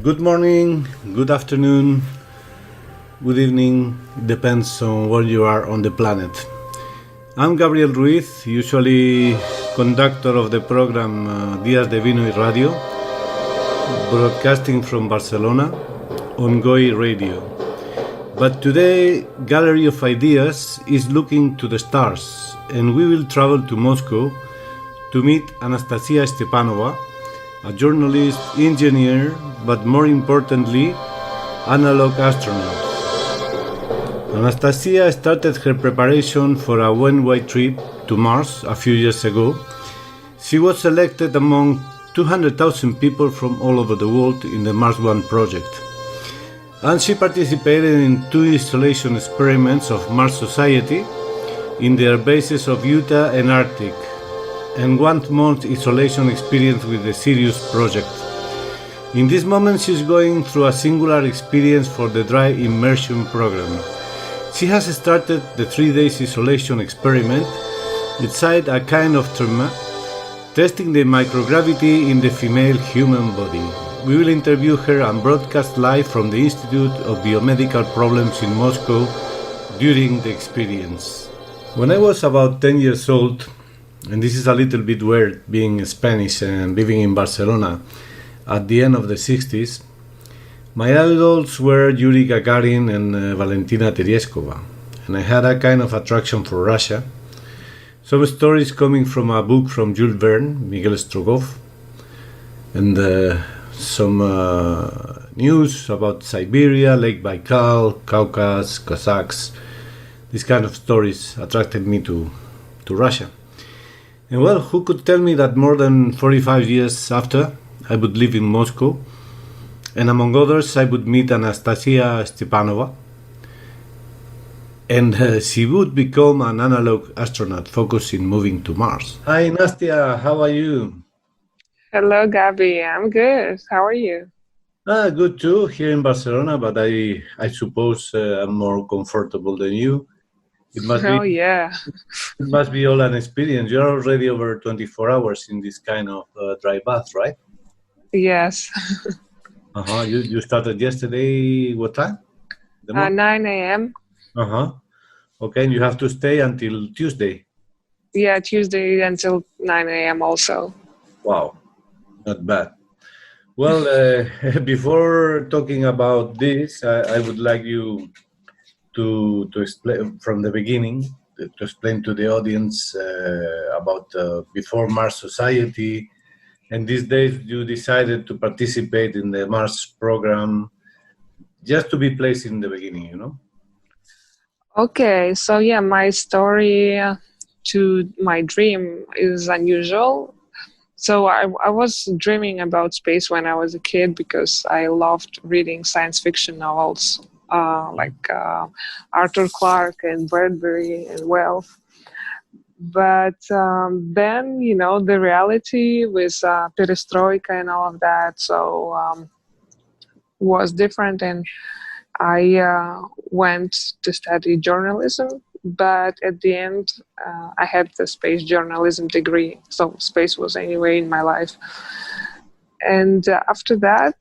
Good morning, good afternoon, good evening, depends on where you are on the planet. I'm Gabriel Ruiz, usually conductor of the program Días de Vino y Radio, broadcasting from Barcelona on GOI Radio. But today, Gallery of Ideas is looking to the stars, and we will travel to Moscow to meet Anastasia Stepanova, a journalist, engineer, but more importantly, analogue astronaut. Anastasia started her preparation for a one-way trip to Mars a few years ago. She was selected among 200,000 people from all over the world in the Mars One project. And she participated in 2 installation experiments of Mars Society in their bases of Utah and Arctic, and 1 month isolation experience with the Sirius project. In this moment, she's going through a singular experience for the Dry Immersion program. She has started the 3 days isolation experiment inside a kind of thermae, testing the microgravity in the female human body. We will interview her and broadcast live from the Institute of Biomedical Problems in Moscow during the experience. When I was about 10 years old, and this is a little bit weird being Spanish and living in Barcelona at the end of the 60s, my idols were Yuri Gagarin and Valentina Tereshkova, and I had a kind of attraction for Russia. Some stories coming from a book from Jules Verne, Miguel Strogoff, and some news about Siberia, Lake Baikal, Caucasus, Cossacks. These kind of stories attracted me to Russia. And well, who could tell me that more than 45 years after, I would live in Moscow, and among others, I would meet Anastasia Stepanova, and she would become an analog astronaut focused in moving to Mars. Hi, Nastia, how are you? Hello, Gabby. I'm good. How are you? Good too, here in Barcelona, but I suppose I'm more comfortable than you. It must be all an experience. You're already over 24 hours in this kind of dry bath, right? Yes. You started yesterday, what time? 9 a.m. Okay, and you have to stay until Tuesday. Yeah, Tuesday until 9 a.m. also. Wow, not bad. Well, before talking about this, I would like you to explain from the beginning, to explain to the audience about before Mars Society, and these days you decided to participate in the Mars program, just to be placed in the beginning, you know? Okay, so yeah, my story to my dream is unusual. So I was dreaming about space when I was a kid because I loved reading science fiction novels. Like Arthur Clarke and Bradbury and Wells. But then, the reality with perestroika and all of that, was different. And I went to study journalism, but at the end, I had the space journalism degree. So space was anyway in my life. And after that,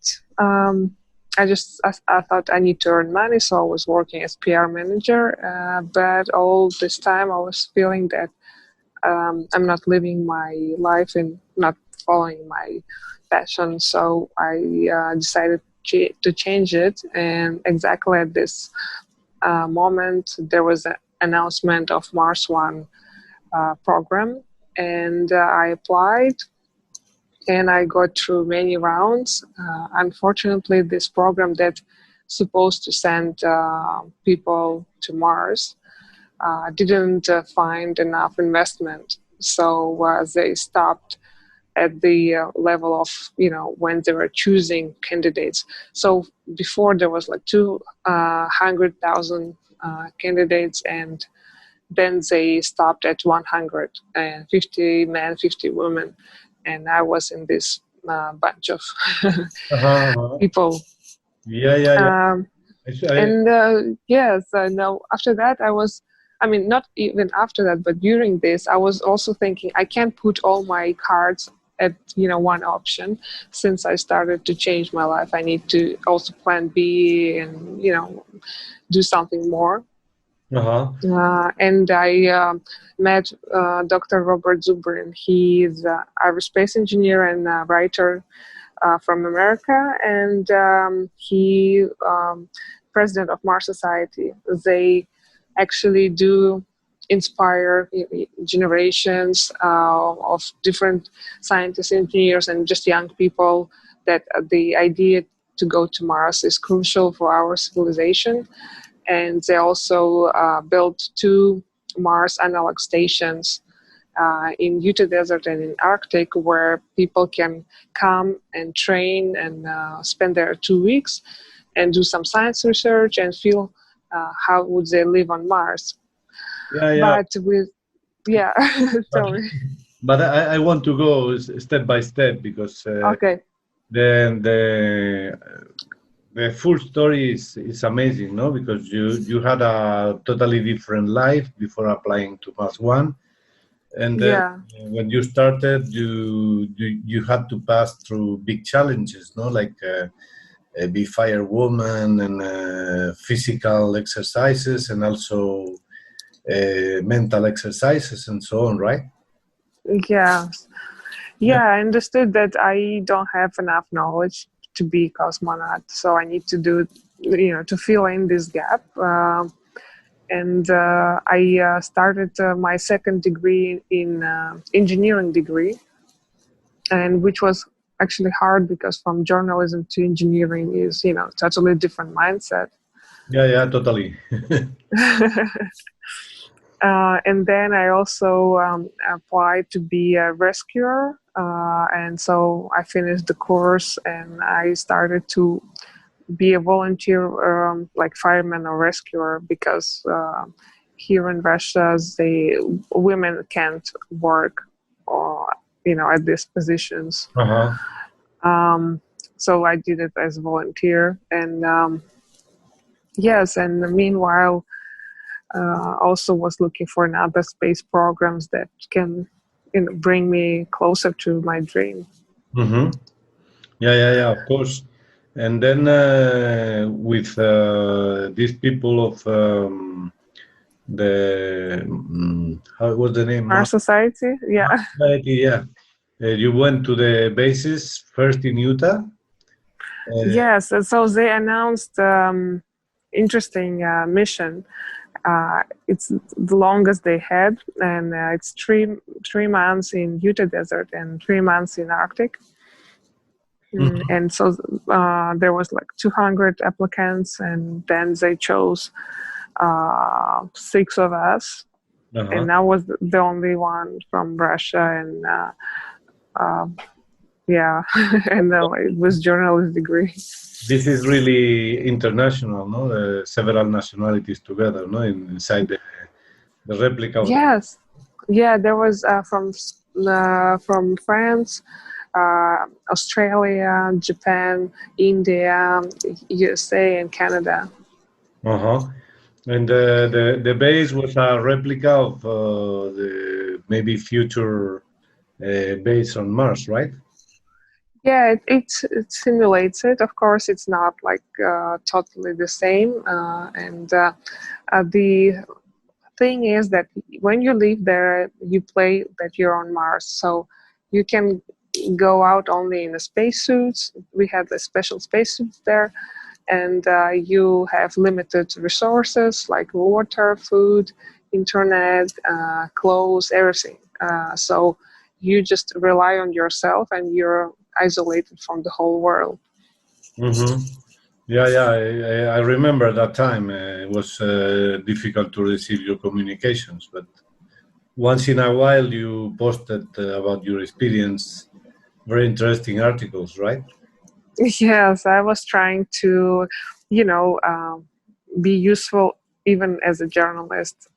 I thought I need to earn money, so I was working as PR manager. But all this time I was feeling that I'm not living my life and not following my passion. So I decided to change it. And exactly at this moment, there was an announcement of Mars One program, and I applied. And I got through many rounds. Unfortunately, this program that's supposed to send people to Mars didn't find enough investment. So they stopped at the level of, when they were choosing candidates. So before there was like 200,000 candidates, and then they stopped at 150 men, 50 women. And I was in this bunch of people. Yeah. Yes, no, after that not even after that, but during this, I was also thinking I can't put all my cards at one option. Since I started to change my life, I need to also plan B and do something more. And I met Dr. Robert Zubrin. He is an aerospace engineer and writer from America, and he president of Mars Society. They actually do inspire generations of different scientists, engineers, and just young people that the idea to go to Mars is crucial for our civilization. And they also built 2 Mars analog stations in Utah Desert and in Arctic, where people can come and train and spend there 2 weeks and do some science research and feel how would they live on Mars. But with sorry. But I want to go step by step, because Okay. The full story is amazing, no? Because you had a totally different life before applying to Mars One, and when you started, you had to pass through big challenges, no? Like be firewoman and physical exercises, and also mental exercises and so on, right? I understood that I don't have enough knowledge to be cosmonaut, so I need to do, to fill in this gap. And I started my second degree in engineering degree, and which was actually hard because from journalism to engineering is, totally different mindset. Yeah, totally. And then I also applied to be a rescuer, and so I finished the course and I started to be a volunteer, like fireman or rescuer, because here in Russia, women can't work, at these positions. So I did it as a volunteer, and yes, and meanwhile, also was looking for other space programs that can, bring me closer to my dream. Yeah, of course. And then with these people of how was the name? Mars Society, Mars Society, yeah. You went to the bases first in Utah. Yes, and so they announced interesting mission. It's the longest they had, and it's three months in Utah Desert and 3 months in Arctic. And so there was like 200 applicants, and then they chose 6 of us, and I was the only one from Russia, and and it was journalism degree. This is really international, no? Several nationalities together, no? Inside the replica. Yes, there was from France, Australia, Japan, India, USA, and Canada. And the base was a replica of the maybe future base on Mars, right? Yeah, it simulates it. Of course, it's not like totally the same. And the thing is that when you live there, you play that you're on Mars. So you can go out only in the spacesuits. We had the special spacesuits there. And you have limited resources like water, food, internet, clothes, everything. So you just rely on yourself, and you're isolated from the whole world. Yeah, I remember that time. It was difficult to receive your communications, but once in a while you posted about your experience, very interesting articles, right? Yes, I was trying to, be useful even as a journalist.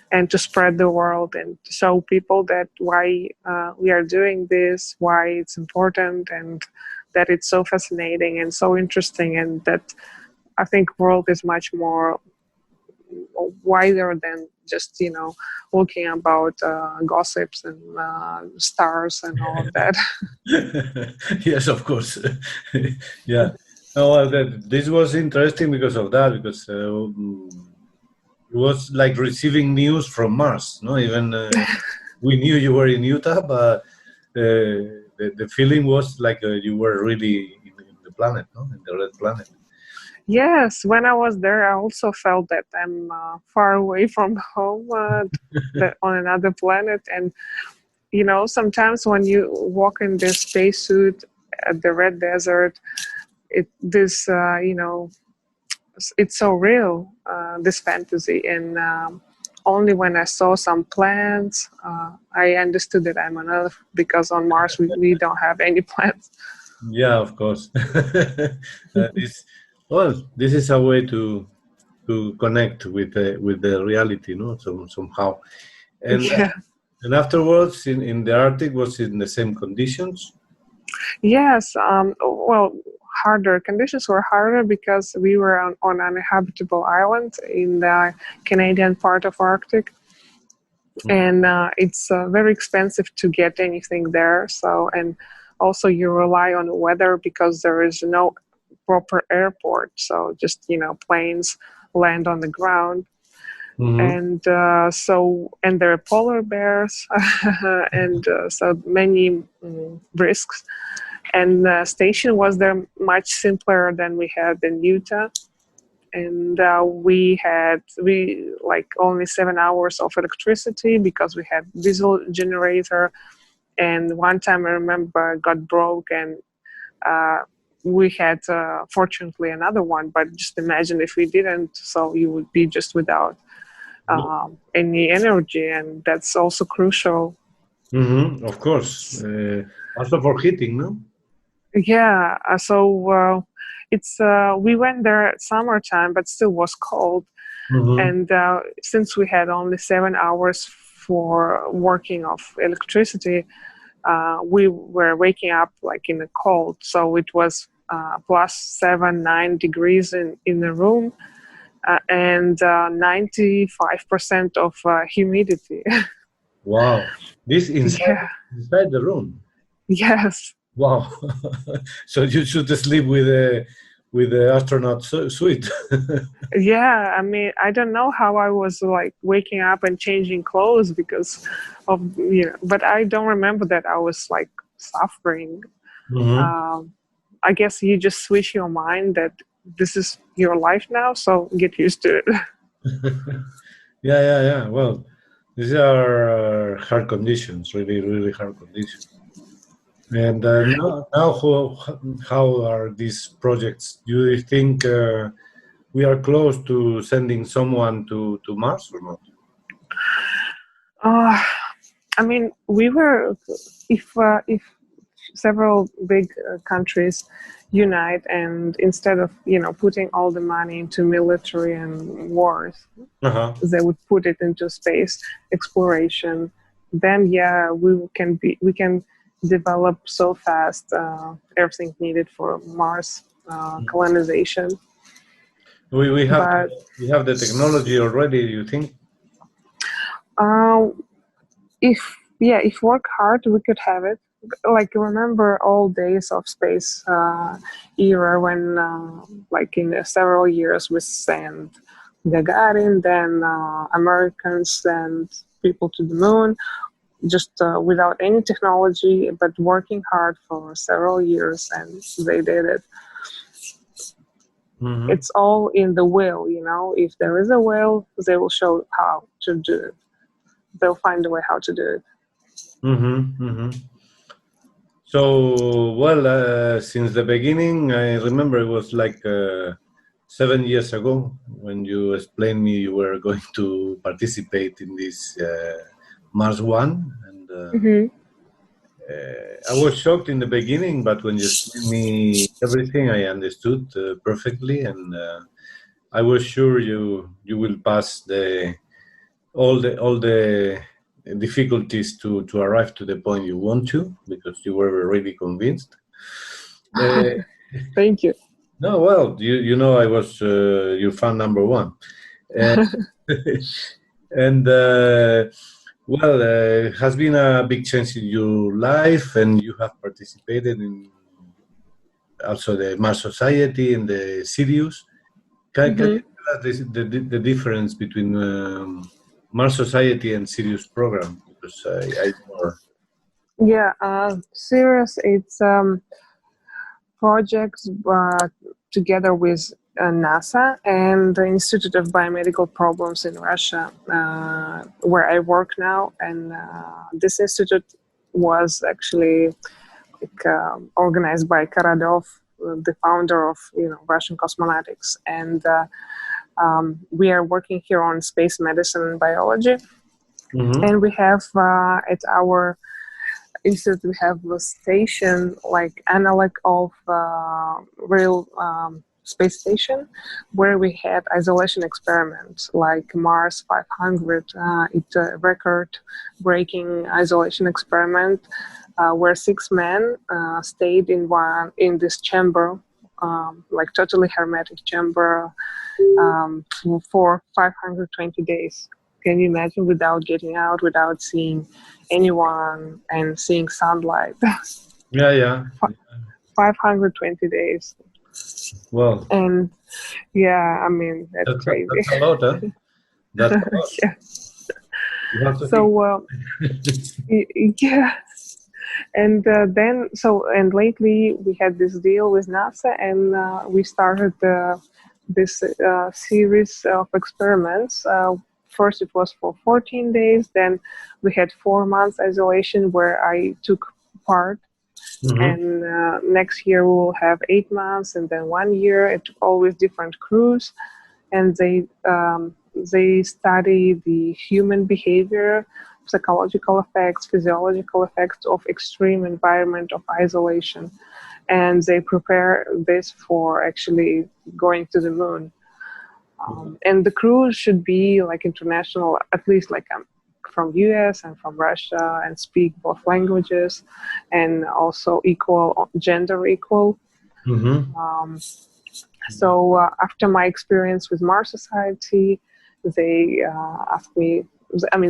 And to spread the word and to show people that why we are doing this, why it's important, and that it's so fascinating and so interesting, and that I think world is much more wider than just looking about gossips and stars and all of that. Yes, of course. Yeah. No, this was interesting because of that, because it was like receiving news from Mars. No, even we knew you were in Utah, but the feeling was like you were really in the planet, no, in the red planet. Yes, when I was there, I also felt that I'm far away from home, on another planet. And sometimes when you walk in this spacesuit at the red desert, it's so real, this fantasy. And only when I saw some plants, I understood that I'm on Earth, because on Mars we don't have any plants. Yeah, of course. This is a way to connect with the reality, no? Somehow, and Yeah. and afterwards in the Arctic was in the same conditions. Yes. Well, harder conditions were harder because we were on an uninhabitable island in the Canadian part of Arctic, and it's very expensive to get anything there. So, and also you rely on the weather because there is no proper airport. So just planes land on the ground. And and there are polar bears and so many risks. And the station was there much simpler than we had in Utah. And we like only 7 hours of electricity because we had diesel generator. And one time I remember it got broke, and we had fortunately another one. But just imagine if we didn't, so you would be just without any energy, and that's also crucial. Of course, also for heating, no? Yeah, so it's we went there at summertime, but still was cold. And since we had only 7 hours for working of electricity, we were waking up like in the cold. So it was +7, 9 degrees in the room, and 95% of humidity. Wow, this Yeah. inside the room. Yes. Wow, so you should sleep with the astronaut suite. Yeah, I mean, I don't know how I was like waking up and changing clothes because of but I don't remember that I was like suffering. I guess you just switch your mind that this is your life now, so get used to it. Yeah. Well, these are hard conditions, really, really hard conditions. And now how are these projects? Do you think we are close to sending someone to Mars or not? I mean, we were if several big countries unite, and instead of putting all the money into military and wars, they would put it into space exploration. Then we can develop so fast everything needed for Mars colonization. We have the technology already. You think? If work hard, we could have it. Like, remember old days of space era when like in several years we sent Gagarin, then Americans sent people to the moon, just without any technology, but working hard for several years, and they did it. It's all in the will, if there is a will, they will show how to do it. They'll find a way how to do it. So, well, since the beginning, I remember it was like 7 years ago when you explained me you were going to participate in this Mars One, and I was shocked in the beginning, but when you explained me everything, I understood perfectly, and I was sure you will pass all the difficulties to arrive to the point you want to, because you were really convinced. Thank you. No, well, I was your fan number one. Uh, and it has been a big change in your life, and you have participated in also the Mars Society and the Sirius. Can you tell us the difference between Mars Society and Sirius program? Because I more. Yeah, Sirius, it's projects together with NASA and the Institute of Biomedical Problems in Russia, where I work now. And this institute was actually organized by Karadov, the founder of Russian cosmonautics, and we are working here on space medicine and biology. And we have at our institute we have a station like analog of real space station, where we had isolation experiments like Mars 500. It's a record-breaking isolation experiment where 6 men stayed in this chamber, like totally hermetic chamber, for 520 days. Can you imagine, without getting out, without seeing anyone and seeing sunlight? Yeah. 520 days. Well, And yeah, I mean, that's crazy. That's a lot, huh? That's a lot. Yeah. You have to So, yeah. And and lately we had this deal with NASA, and we started this series of experiments. First, it was for 14 days. Then we had 4 months isolation where I took part. And next year we will have 8 months, and then 1 year. It's always different crews, and they study the human behavior, psychological effects, physiological effects of extreme environment of isolation, and they prepare this for actually going to the moon. And the crew should be like international, at least like from US and from Russia, and speak both languages, and also gender equal. So after my experience with Mars Society, they asked me,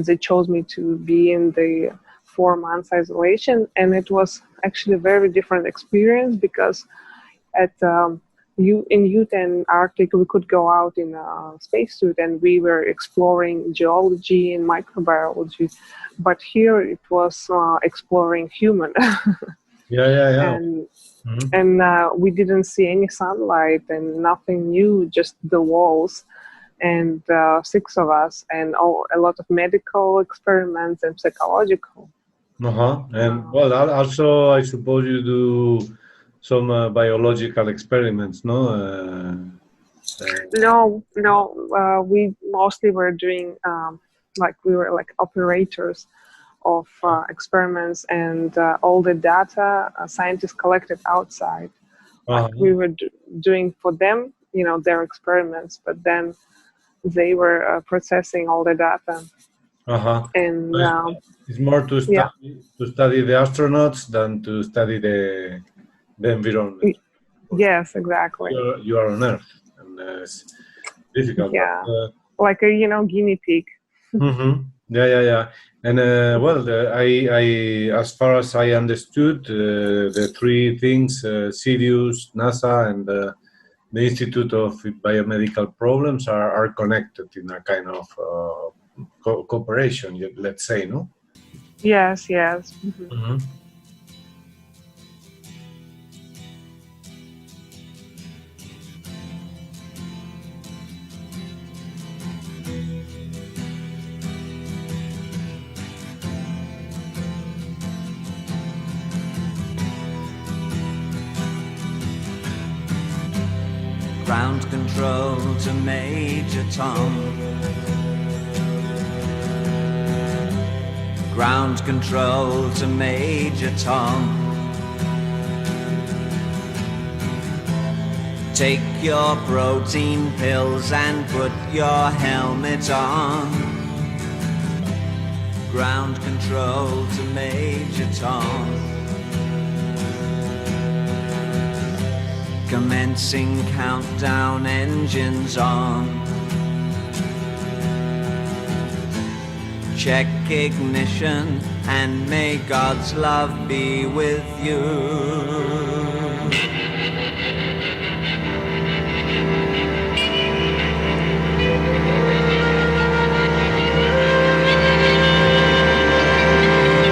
they chose me to be in the 4 months isolation, and it was actually a very different experience, because in Utah and Arctic, we could go out in a spacesuit and we were exploring geology and microbiology, but here it was exploring human. Yeah. And we didn't see any sunlight and nothing new, just the walls, and 6 of us, and a lot of medical experiments and psychological. And also I suppose you do some biological experiments, no? No. We mostly were doing we were like operators of experiments, and all the data scientists collected outside. Like we were doing for them, their experiments, but then they were processing all the data. And it's more to study the astronauts than to study the environment. Yes, exactly. You are on Earth, and it's difficult. Yeah, like a guinea pig. Yeah. And I as far as I understood, the 3 things: Sirius, NASA, and the Institute of Biomedical Problems are connected in a kind of cooperation, let's say, no? Yes. Ground control to Major Tom. Ground control to Major Tom. Take your protein pills and put your helmet on. Ground control to Major Tom. Commencing countdown, engines on. check ignition, and may God's love be with you.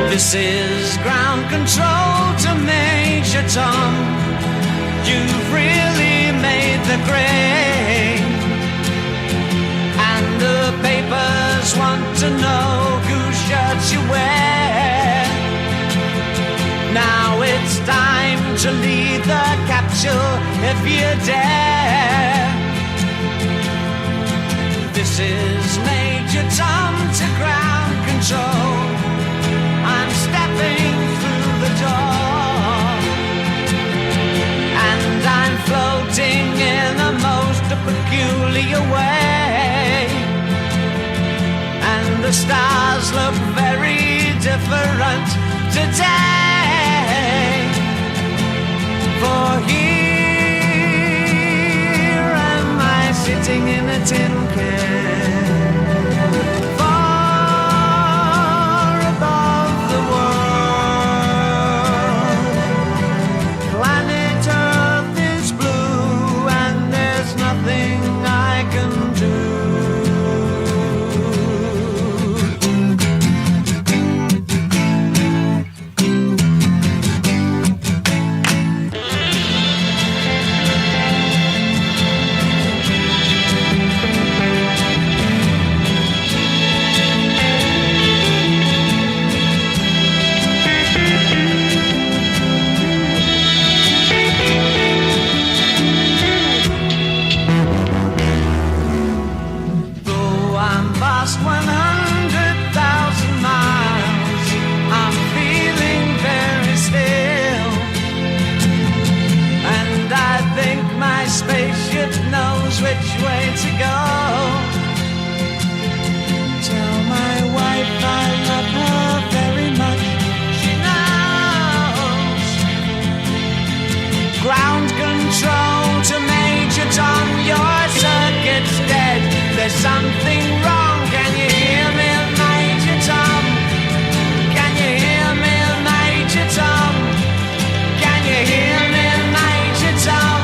This is ground control to Major Tom. You've really made the grade, and the papers want to know whose shirts you wear. Now it's time to leave the capsule if you dare. This is Major Tom to ground control. I'm stepping through the door, and I'm floating in a most peculiar way, and the stars look very different today. For here am I sitting in a tin can, which way to go. Tell my wife I love her very much. She knows. Ground control to Major Tom. Your circuit's dead. There's something wrong. Can you hear me, Major Tom? Can you hear me, Major Tom? Can you hear me, Major Tom?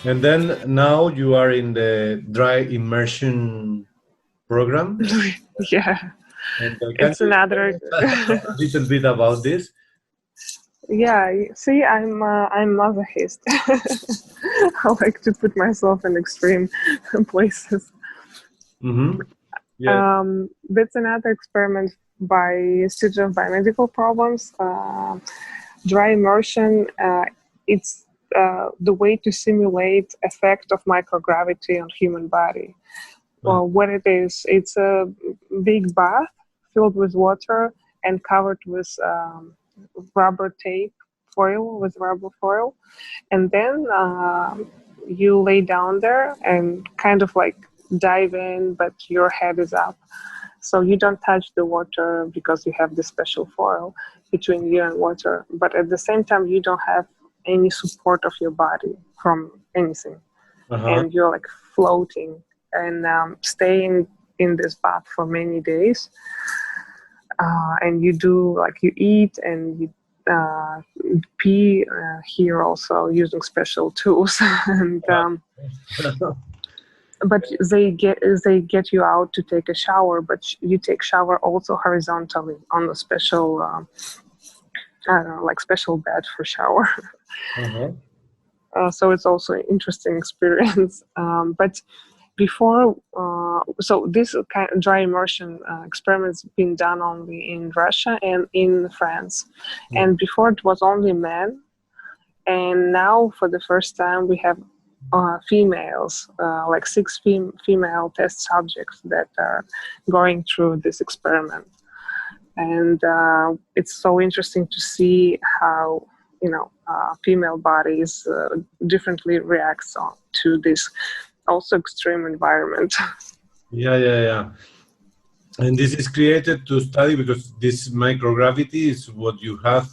And then now you are in the Dry Immersion program. Yeah, And it's another. a little bit about this. Yeah, see, I'm masochist. I like to put myself in extreme places. Mm-hmm. Yeah. That's another experiment by Institute of Biomedical Problems. Dry immersion. It's the way to simulate effect of microgravity on human body. Well, what it is, it's a big bath filled with water and covered with rubber tape foil, and then you lay down there and kind of like dive in, but your head is up, so you don't touch the water because you have this special foil between you and water, but at the same time you don't have any support of your body from anything. And you're like floating and staying in this bath for many days. And you do, like, you eat and you pee here also using special tools. And but they get you out to take a shower, but you take shower also horizontally on a special I don't know, like special bed for shower. So it's also an interesting experience. But before, so this kind of dry immersion experiments been done only in Russia and in France. And before it was only men. And now for the first time we have females, like 6 female test subjects that are going through this experiment. And it's so interesting to see how, female bodies differently reacts to this also extreme environment. Yeah. And this is created to study, because this microgravity is what you have,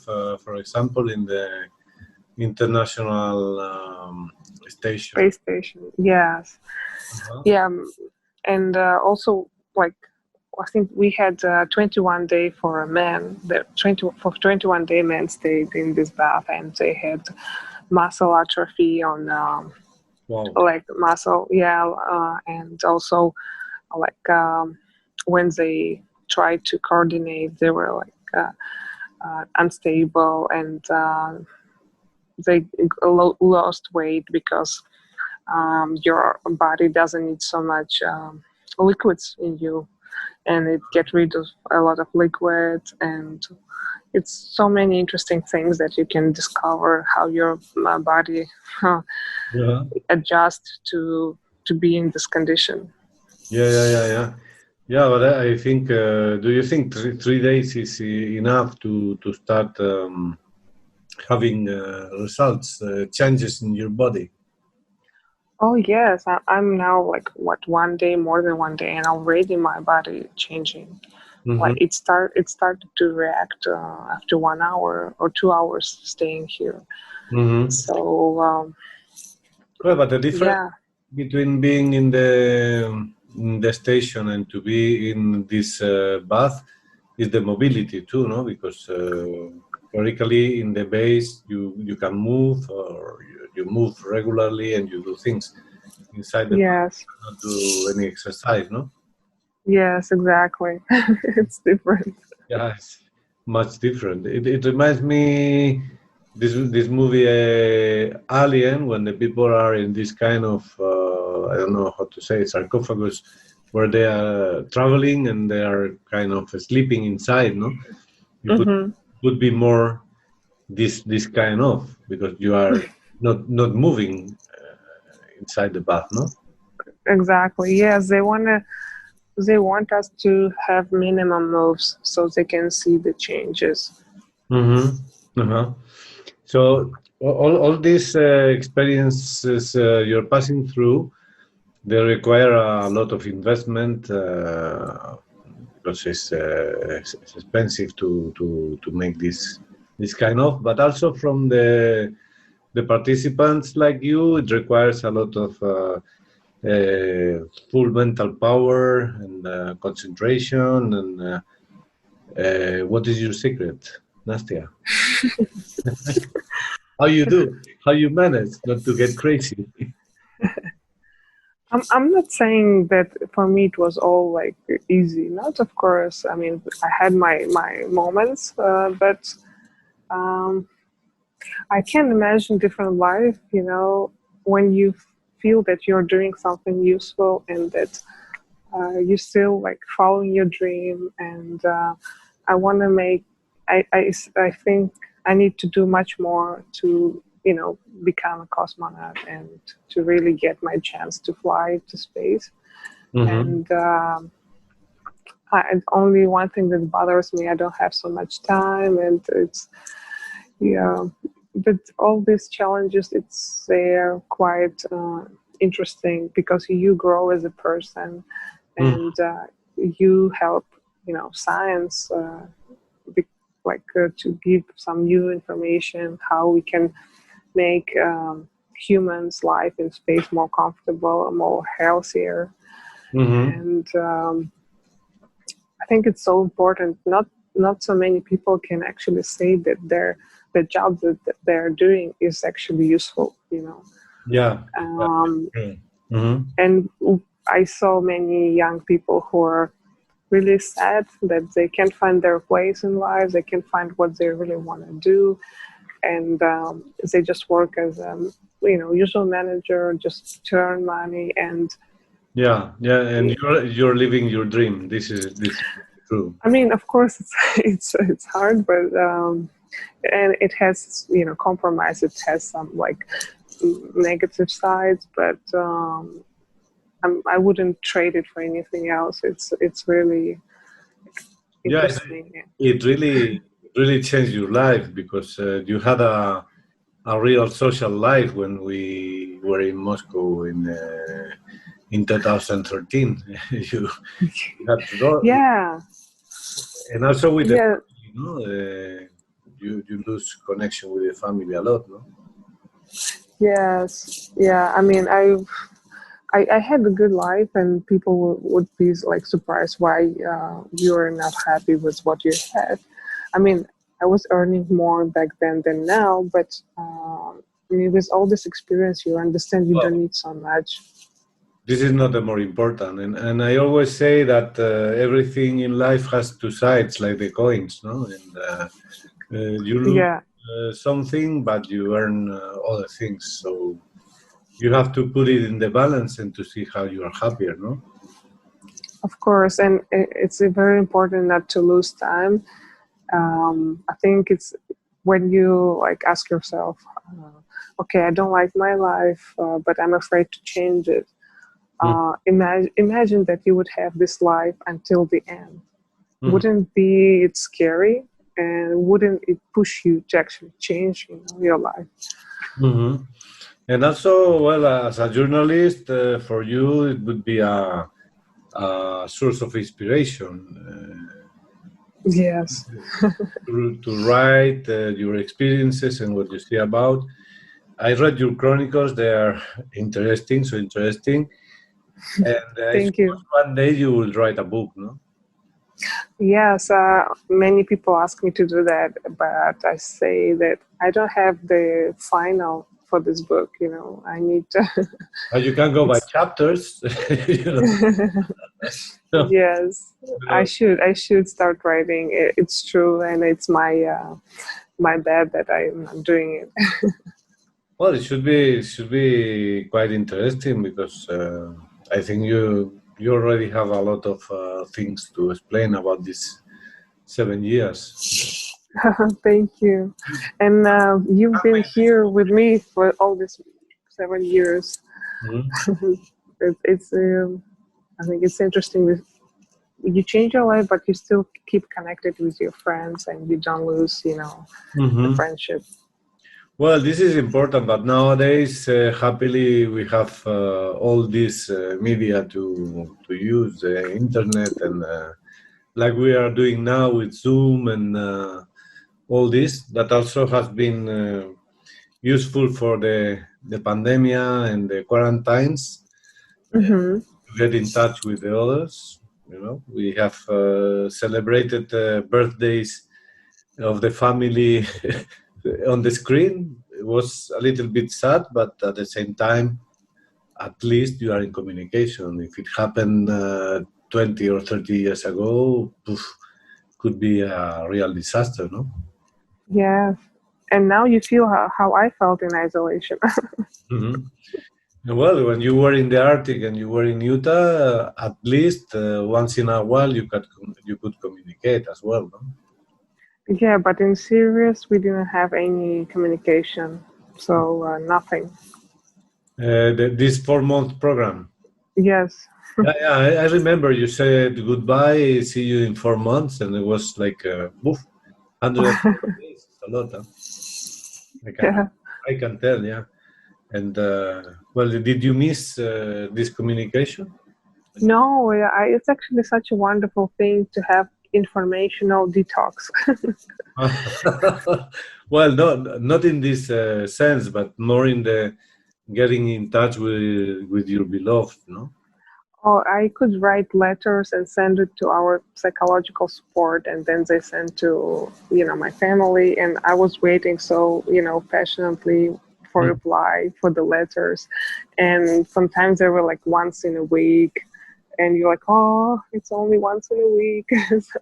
for example, in the International Station. Space station, yes. Yeah, and also, like, I think we had 21 day for a man. 21 day men stayed in this bath, and they had muscle atrophy on like muscle, and also like when they tried to coordinate, they were like unstable, and they lost weight because your body doesn't need so much liquids in you, and it gets rid of a lot of liquid. And it's so many interesting things that you can discover how your body adjusts to be in this condition. Yeah, but I think, do you think 3 days is enough to start having results, changes in your body? Oh yes, I'm now like more than 1 day, and already my body changing. Like it started to react after 1 hour or 2 hours staying here. So well, but the difference between being in the station and to be in this bath is the mobility too, no? Because theoretically in the base you can move, or you move regularly and you do things. Inside the bath, you cannot do any exercise, no? Yes, exactly. It's different. Yeah, it's much different. It reminds me this movie Alien, when the people are in this kind of I don't know how to say it, sarcophagus, where they are traveling and they are kind of sleeping inside, no? It would be more this kind of, because you are not moving inside the bath, no? Exactly. Yes, they want us to have minimum moves so they can see the changes. So all these experiences you're passing through, they require a lot of investment, because it's expensive to make this kind of, but also from the participants like you, it requires a lot of full mental power and concentration. And what is your secret, Nastia? How you manage not to get crazy? I'm not saying that for me it was all like easy. Not, of course. I mean, I had my moments, but I can imagine different life. When you feel that you're doing something useful and that you still like following your dream. And I want to make. I think I need to do much more to become a cosmonaut and to really get my chance to fly to space. And only one thing that bothers me, I don't have so much time, and it's but all these challenges, they're quite interesting because you grow as a person, and you help science to give some new information how we can make humans' life in space more comfortable, more healthier. And I think it's so important. Not so many people can actually say that the job that they're doing is actually useful, you know. Yeah. And I saw many young people who are really sad that they can't find their place in life. They can't find what they really want to do, and they just work as usual manager, just to earn money. And yeah, and you're living your dream. This is true. I mean, of course, it's hard, but and it has compromise. It has some like negative sides, but I wouldn't trade it for anything else. It's really interesting. It really changed your life because you had a real social life when we were in Moscow in 2013. You had to go. Yeah. And also with the you lose connection with the family a lot, no? Yes. Yeah. I mean, I had a good life, and people would be like surprised why you are not happy with what you had. I mean, I was earning more back then than now, but I mean, with all this experience, you understand you don't need so much. This is not the more important, and I always say that everything in life has two sides, like the coins, no? And you lose something, but you earn other things. So you have to put it in the balance and to see how you are happier, no? Of course, and it's very important not to lose time. I think it's when you like ask yourself, okay, I don't like my life, but I'm afraid to change it. Imagine that you would have this life until the end. Wouldn't be it scary, and wouldn't it push you to actually change your life? And also, well, as a journalist, for you, it would be a source of inspiration. Yes. to write your experiences and what you see about. I read your chronicles; they are interesting, so interesting. And Thank you. One day you will write a book, no? Yes, many people ask me to do that, but I say that I don't have the final for this book. I need to. You can go by chapters. Yes, I should start writing. It's true, and it's my bad that I'm not doing it. Well, it should be quite interesting because I think you already have a lot of things to explain about these 7 years. Thank you, and you've been here with me for all these 7 years. It's I think it's interesting. You change your life, but you still keep connected with your friends, and you don't lose, the friendship. Well, this is important, but nowadays, happily, we have all this media to use, the internet, and like we are doing now with Zoom and all this, that also has been useful for the pandemic and the quarantines. To get in touch with the others. We have celebrated birthdays of the family on the screen. It was a little bit sad, but at the same time, at least you are in communication. If it happened 20 or 30 years ago, could be a real disaster, no? Yeah, and now you feel how I felt in isolation. Well, when you were in the Arctic and you were in Utah, at least once in a while you could communicate as well, no? Yeah, but in Sirius we didn't have any communication, so nothing. This 4-month program. Yes. I remember you said goodbye, see you in 4 months, and it was like 100 days. It's a lot, huh? I can tell, yeah. And well, did you miss this communication? No, it's actually such a wonderful thing to have informational detox. Well, not in this sense, but more in the getting in touch with your beloved, no? Oh, I could write letters and send it to our psychological support, and then they sent to, my family. And I was waiting so, passionately for reply for the letters. And sometimes they were like once in a week, and you're like, oh, it's only once in a week. So,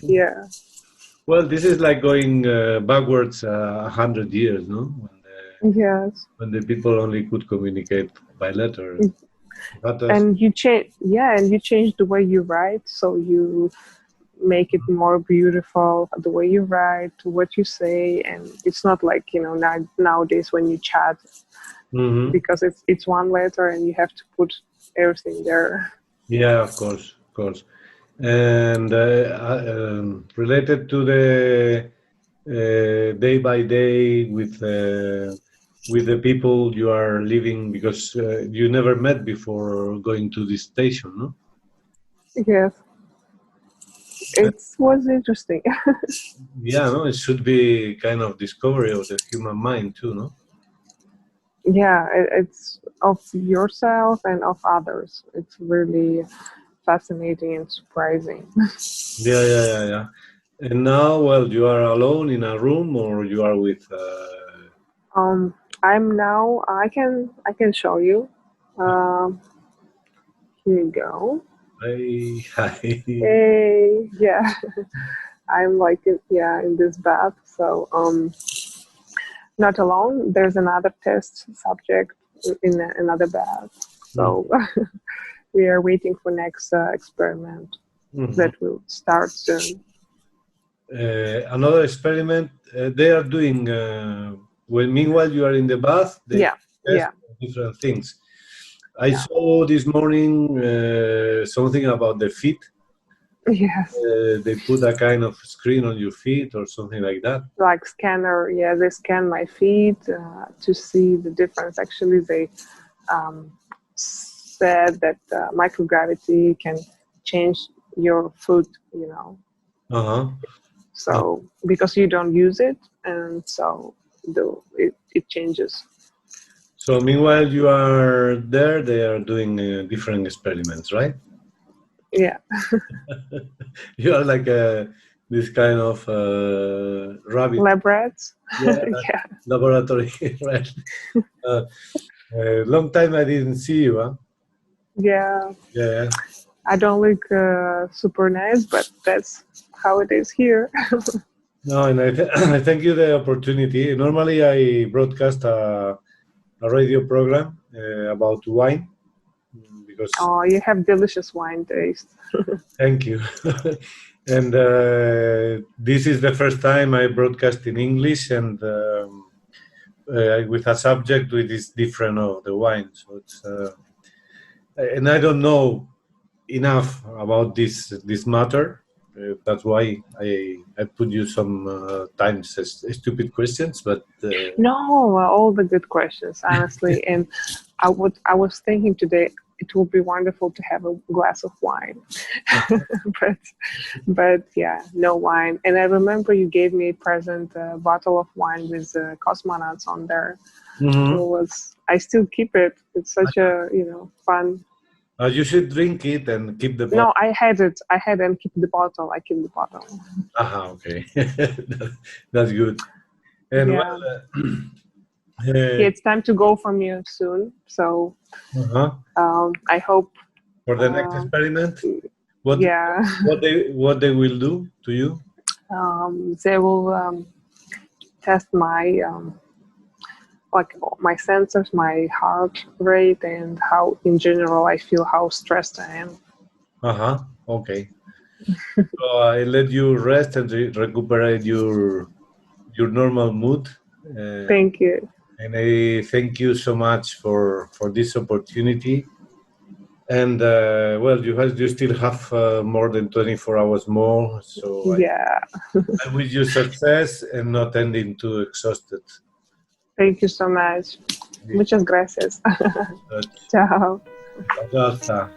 yeah. Well, this is like going backwards 100 years, no? Yes. When the people only could communicate by letter. And you change, and you change the way you write, so you make it more beautiful, the way you write, what you say, and it's not like nowadays when you chat, because it's one letter and you have to put everything there. Yeah, of course. And related to the day by day with the people you are living, because you never met before going to this station, no? Yes. It was interesting. Yeah, no, it should be kind of discovery of the human mind too, no? Yeah, it's of yourself and of others. It's really fascinating and surprising. Yeah. And now, well, you are alone in a room, or you are with? I'm now. I can show you. Here you go. Hi. Hey, yeah. I'm like in this bath. So not alone. There's another test subject in another bath. So we are waiting for next experiment that will start soon. Another experiment they are doing. Meanwhile you are in the bath, they test different things. I saw this morning something about the feet. Yes. They put a kind of screen on your feet or something like that. Like scanner, they scan my feet to see the difference. Actually, they said that microgravity can change your foot, So because you don't use it, and so it changes. So meanwhile you are there, they are doing different experiments, right? Yeah. You are like this kind of rabbit. Lab rats. Yeah. Laboratory, right? Long time I didn't see you, huh? Yeah. Yeah. I don't look super nice, but that's how it is here. No, and I thank you the opportunity. Normally I broadcast a radio program about wine. Because you have delicious wine taste. Thank you. And this is the first time I broadcast in English, and with a subject which is different of the wine. So it's and I don't know enough about this matter. That's why I put you some times as stupid questions, but no, all the good questions, honestly. And I was thinking today, it would be wonderful to have a glass of wine, but yeah, no wine. And I remember you gave me a present, a bottle of wine with cosmonauts on there. I still keep it. It's such a fun. You should drink it and keep the bottle. No, I had and keep the bottle. I keep the bottle. Okay. That's good. And it's time to go from you soon. So I hope for the next experiment. What they will do to you? They will test my my sensors, my heart rate, and how in general I feel, how stressed I am. Okay. So I let you rest and recuperate your normal mood. Thank you. And I thank you so much for this opportunity. And you still have more than 24 hours more. So I wish you success and not ending too exhausted. Thank you so much. Muchas gracias. Ciao. Basta.